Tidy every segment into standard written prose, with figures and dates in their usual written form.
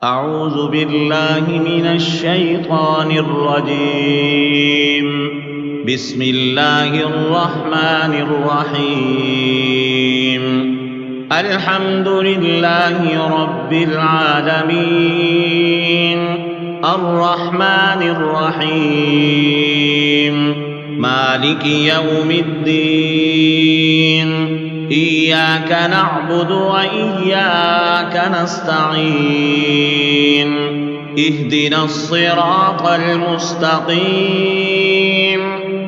أعوذ بالله من الشيطان الرجيم. بسم الله الرحمن الرحيم. الحمد لله رب العالمين، الرحمن الرحيم، مالك يوم الدين. إياك نعبد وإياك نستعين. اهدنا الصراط المستقيم،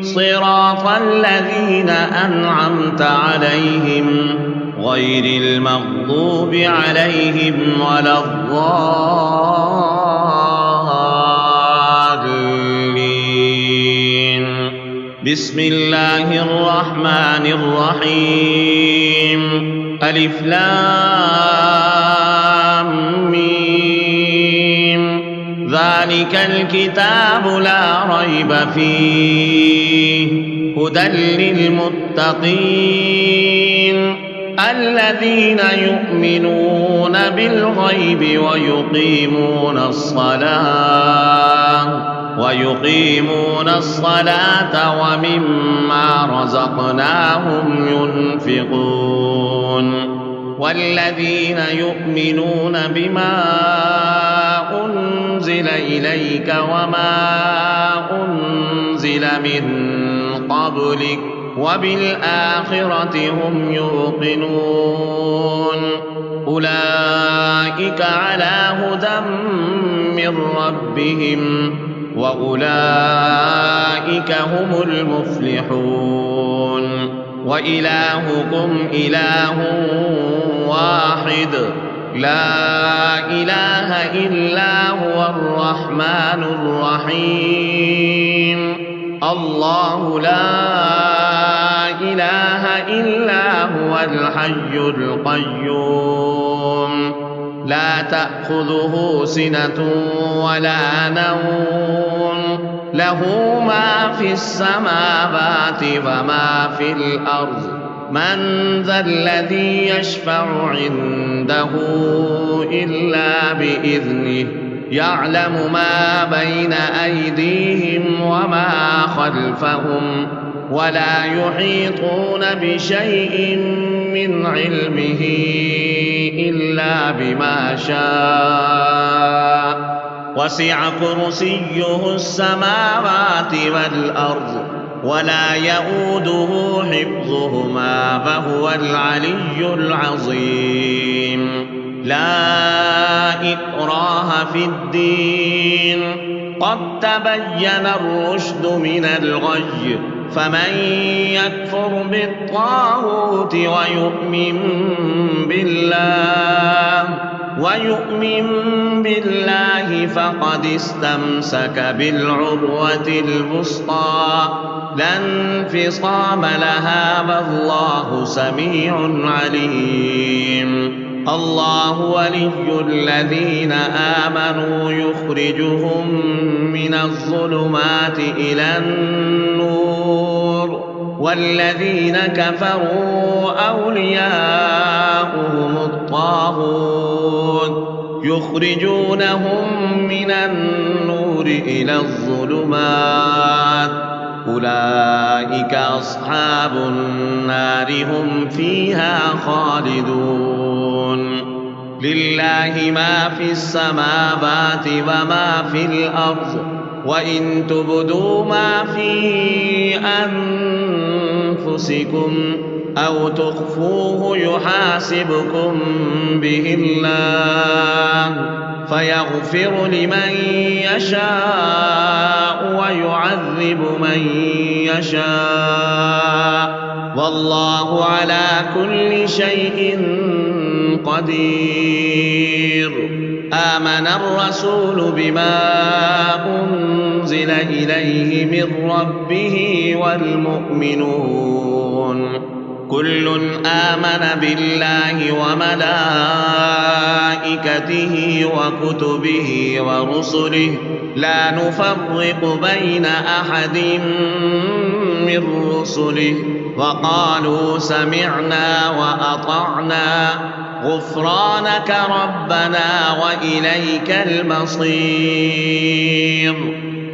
صراط الذين أنعمت عليهم غير المغضوب عليهم ولا الضالين. بسم الله الرحمن الرحيم. ألف لام ميم. ذلك الكتاب لا ريب فيه، هدى للمتقين الذين يؤمنون بالغيب ويقيمون الصلاة ومما رزقناهم ينفقون. والذين يؤمنون بما أنزل إليك وما أنزل من قبلك وبالآخرة هم يوقنون. أولئك على هدى من ربهم وأولئك هم المفلحون. وإلهكم إله واحد، لا إله إلا هو الرحمن الرحيم. الله لا إله إلا هو الحي القيوم، لا تأخذه سنة ولا نوم، له ما في السماوات وما في الأرض. من ذا الذي يشفع عنده إلا بإذنه، يعلم ما بين أيديهم وما خلفهم، ولا يحيطون بشيء من علمه إلا بما شاء. وسع كرسيه السماوات والأرض ولا يؤوده حفظهما وهو العلي العظيم. لا إكراه في الدين، قد تبين الرشد من الغي. فمن يكفر بالطاغوت ويؤمن بالله فقد استمسك بالعروة الوثقى لا انفصام لها، والله سميع عليم. الله ولي الذين آمنوا يخرجهم من الظلمات إلى النور، والذين كفروا أولياؤهم الطاغوت يخرجونهم من النور إلى الظلمات. أولئك أصحاب النار هم فيها خالدون. لله ما في السماوات وما في الأرض، وإن تبدوا ما في أنفسكم أو تخفوه يحاسبكم به الله، فيغفر لمن يشاء ويعذب من يشاء، والله على كل شيء قدير. آمن الرسول بما أنزل إليه من ربه والمؤمنون كل آمن بالله وملائكته وكتبه ورسله لا نفرق بين أحد من رسله، وقالوا سمعنا وأطعنا غفرانك ربنا وإليك المصير.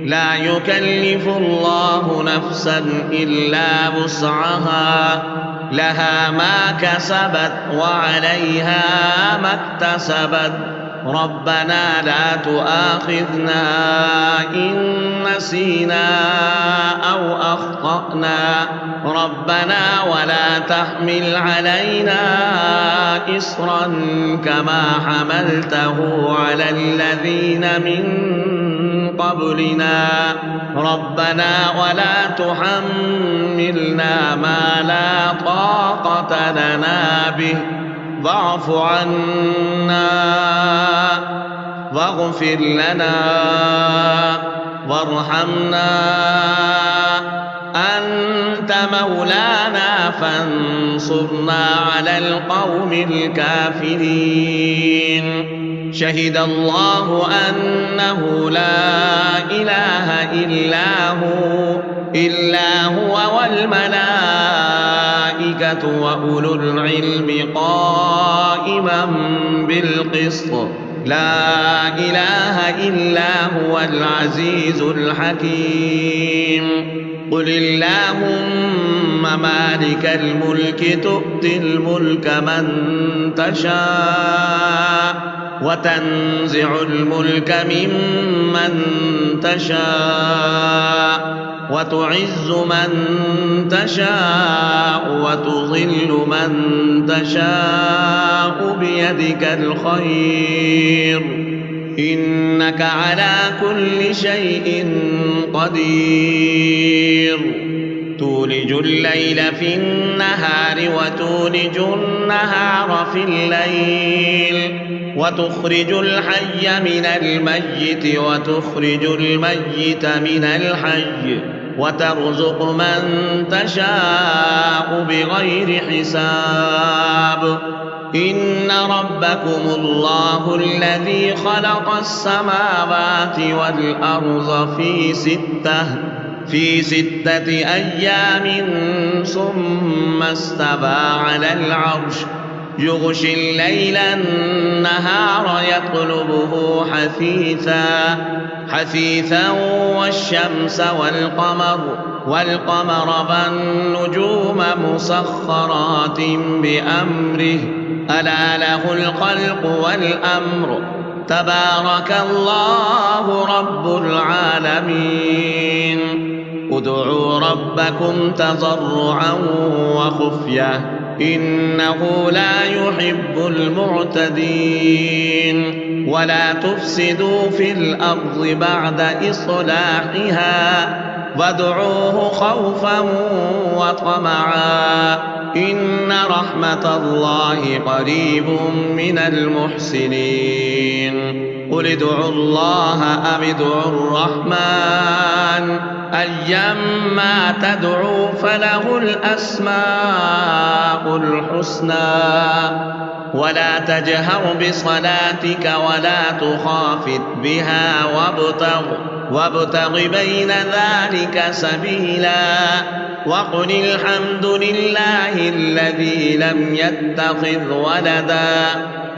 لا يكلف الله نفسا إلا وسعها، لها ما كسبت وعليها ما اكتسبت. ربنا لا تؤاخذنا إن نسينا أو أخطأنا، ربنا ولا تحمل علينا إصرا كما حملته على الذين من قبلنا، ربنا ولا تحملنا ما لا طاقة لنا به، واعف عنا واغفر لنا وارحمنا، أنت مولانا فانصرنا على القوم الكافرين. شهد الله أنه لا إله إلا هو والملائكة وأولو العلم قائما بالقسط، لا إله إلا هو العزيز الحكيم. قل اللهم مالك الملك تؤتي الملك من تشاء وتنزع الملك ممن تشاء وتعز من تشاء وتضل من تشاء بيدك الخير، إنك على كل شيء قدير. تولج الليل في النهار وتولج النهار في الليل، وتخرج الحي من الميت وتخرج الميت من الحي، وترزق من تشاء بغير حساب. إن ربكم الله الذي خلق السماوات والأرض في 6 أيام ثم استوى على العرش، يغشي الليل النهار يطلبه حثيثا والشمس والقمر والنجوم مسخرات بأمره، ألا له الخلق والأمر، تبارك الله رب العالمين. ادعوا ربكم تضرعا وخفية إنه لا يحب المعتدين. ولا تفسدوا في الأرض بعد إصلاحها وادعوه خوفا وطمعا إن رحمة الله قريب من المحسنين. قل ادعوا الله أو ادعوا الرحمن أيما تدعوا فله الأسماء الحسنى. ولا تجهر بصلاتك ولا تخافت بها وابتغ بين ذلك سبيلا. وقل الحمد لله الذي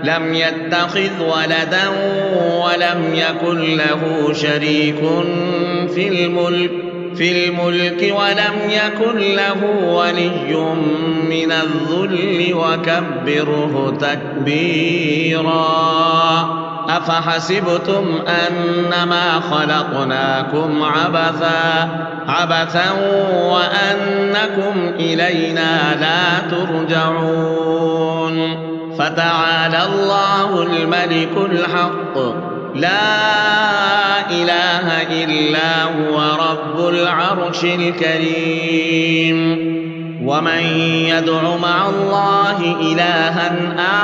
لم يتخذ ولدا ولم يكن له شريك في الملك ولم يكن له ولي من الذل وكبره تكبيرا. أفحسبتم أنما خلقناكم عبثا وأنكم إلينا لا ترجعون. فتعالى الله الملك الحق لا إله إلا هو رب العرش الكريم. ومن يدع مع الله إلها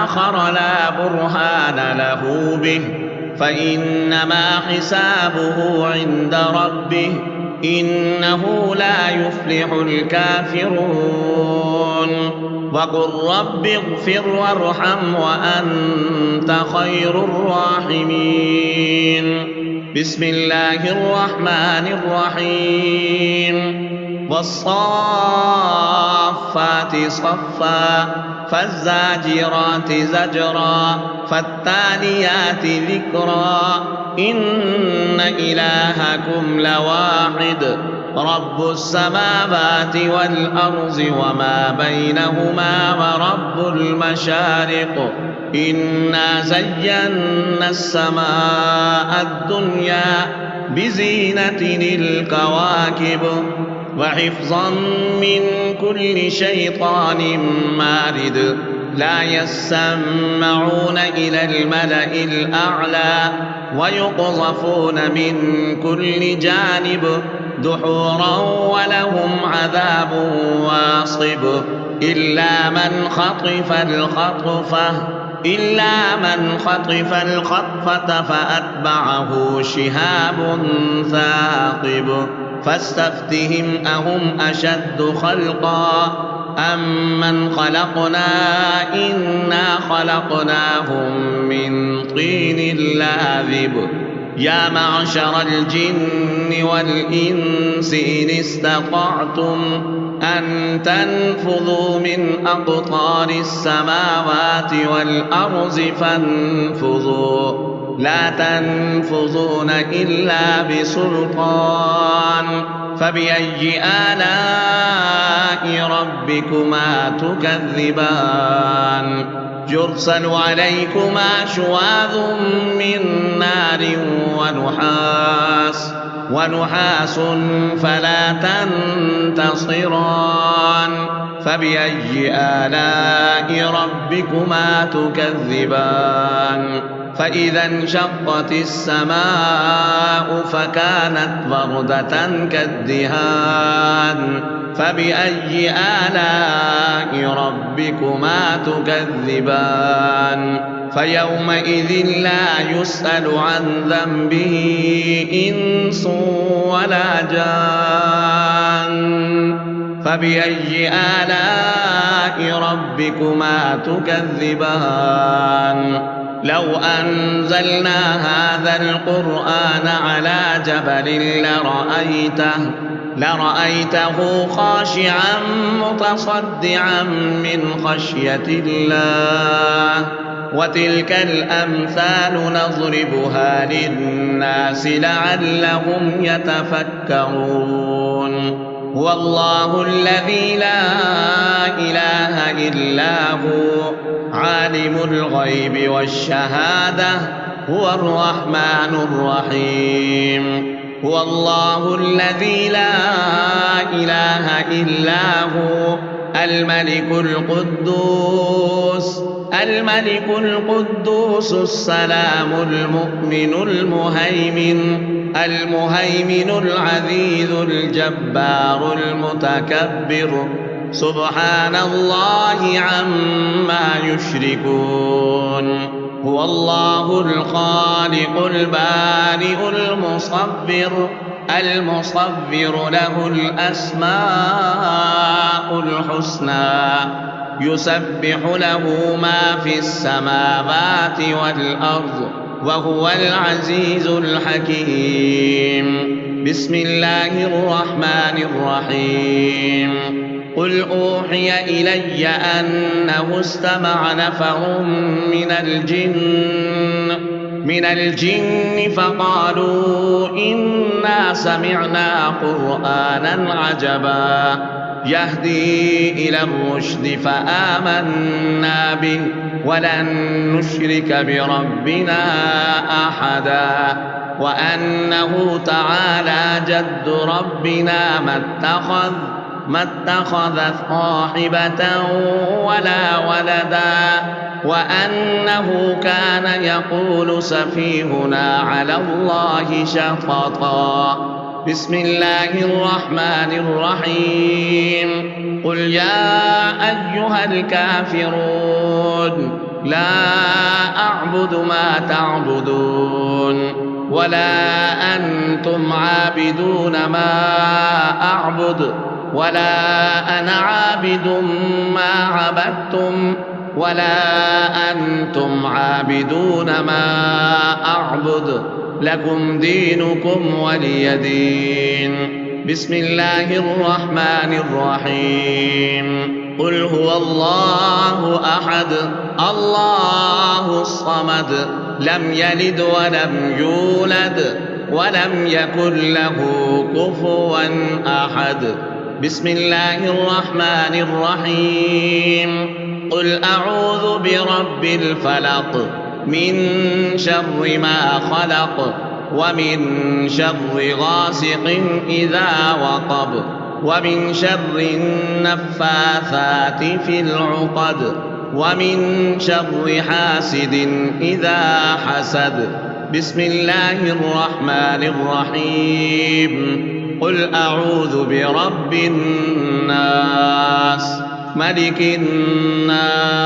آخر لا برهان له به فإنما حسابه عند ربه إنه لا يفلح الكافرون. وقل رب اغفر وارحم وأنت خير الراحمين. بسم الله الرحمن الرحيم. والصافات صفا فالزاجرات زجرا فالتاليات ذكرا إن إلهكم لواحد رب السماوات والأرض وما بينهما ورب المشارق إنا زينا السماء الدنيا بزينة الكواكب وحفظا من كل شيطان مارد لا يسمعون إلى الملأ الأعلى ويقذفون من كل جانب دحورا ولهم عذاب واصب إلا من خطف الخطفة فأتبعه شهاب ثاقب فاستفتهم أهم أشد خلقا أم من خلقنا إنا خلقناهم من طين لاذب يا معشر الجن والإنس إن استطعتم أن تنفذوا من أقطار السماوات والأرض فانفذوا لا تنفذون إلا بسلطان فبأي آلاء ربكما تكذبان يرسل عليكما شواظ من نار ونحاس فلا تنتصران فبأي آلاء ربكما تكذبان فإذا انشقت السماء فكانت وردة كالدهان فبأي آلاء ربكما تكذبان فيومئذ لا يسأل عن ذنبه إنس ولا جان فبأي آلاء ربكما تكذبان لو أنزلنا هذا القرآن على جبل لرأيته خاشعا متصدعا من خشية الله وتلك الأمثال نضربها للناس لعلهم يتفكرون هو الله الذي لا إله إلا هو عالم الغيب والشهادة هو الرحمن الرحيم هو الله الذي لا إله إلا هو الملك القدوس السلام المؤمن المهيمن العزيز الجبار المتكبر سبحان الله عما يشركون هو الله الخالق البارئ المصور له الأسماء الحسنى يسبح له ما في السماوات والأرض وهو العزيز الحكيم بسم الله الرحمن الرحيم قل أوحي إلي أنه استمع نفر من الجن فقالوا إنا سمعنا قرآنا عجبا يهدي إلى الرشد فآمنا به ولن نشرك بربنا أحدا وأنه تعالى جد ربنا ما اتخذ صاحبة ولا ولدا وأنه كان يقول سفيهنا على الله شططا بسم الله الرحمن الرحيم قل يا أيها الكافرون لا أعبد ما تعبدون ولا أنتم عابدون ما أعبد ولا أنا عابد ما عبدتم ولا أنتم عابدون ما أعبد لكم دينكم ولي دين بسم الله الرحمن الرحيم قل هو الله أحد الله الصمد لم يلد ولم يولد ولم يكن له كفوا أحد بسم الله الرحمن الرحيم قل أعوذ برب الفلق من شر ما خلق ومن شر غاسق إذا وقب ومن شر النفاثات في العقد ومن شر حاسد إذا حسد بسم الله الرحمن الرحيم قل أعوذ برب الناس ملك الناس